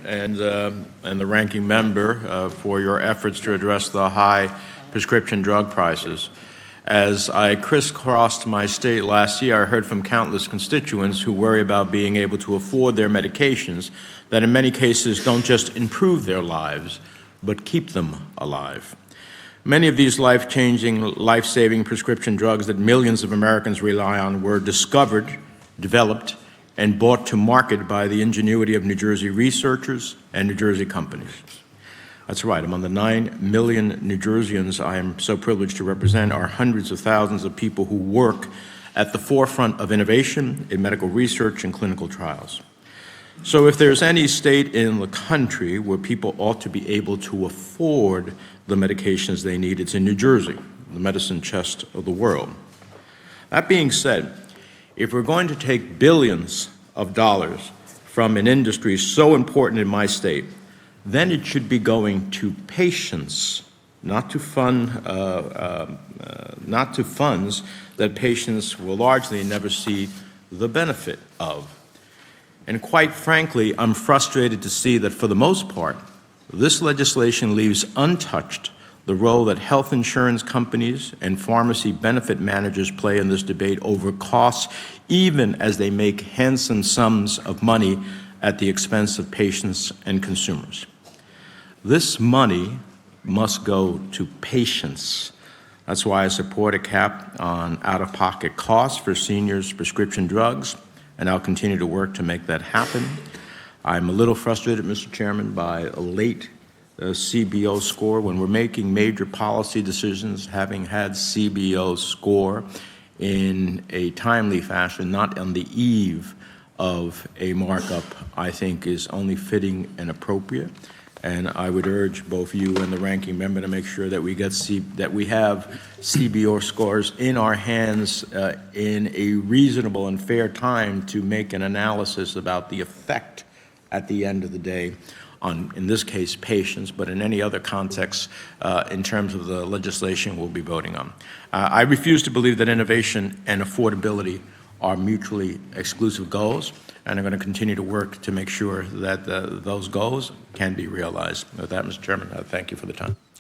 and the ranking member for your efforts to address the high prescription drug prices. As I crisscrossed my state last year, I heard from countless constituents who worry about being able to afford their medications that in many cases don't just improve their lives, but keep them alive. Many of these life-changing, life-saving prescription drugs that millions of Americans rely on were discovered, developed, and brought to market by the ingenuity of New Jersey researchers and New Jersey companies. That's right, among the 9 million New Jerseyans I am so privileged to represent are hundreds of thousands of people who work at the forefront of innovation in medical research and clinical trials. So if there's any state in the country where people ought to be able to afford the medications they need, it's in New Jersey, the medicine chest of the world. That being said, if we're going to take billions of dollars from an industry so important in my state, then it should be going to patients, not to funds that patients will largely never see the benefit of. And quite frankly, I'm frustrated to see that for the most part, this legislation leaves untouched the role that health insurance companies and pharmacy benefit managers play in this debate over costs, even as they make handsome sums of money at the expense of patients and consumers. This money must go to patients. That's why I support a cap on out-of-pocket costs for seniors' prescription drugs, and I'll continue to work to make that happen. I'm a little frustrated, Mr. Chairman, by a late CBO score. When we're making major policy decisions, having had CBO score in a timely fashion, not on the eve of a markup, I think is only fitting and appropriate. And I would urge both you and the ranking member to make sure that we have CBO scores in our hands in a reasonable and fair time to make an analysis about the effect at the end of the day on, in this case, patients, but in any other context in terms of the legislation we'll be voting on. I refuse to believe that innovation and affordability are mutually exclusive goals, and I'm going to continue to work to make sure that those goals can be realized. With that, Mr. Chairman, thank you for the time.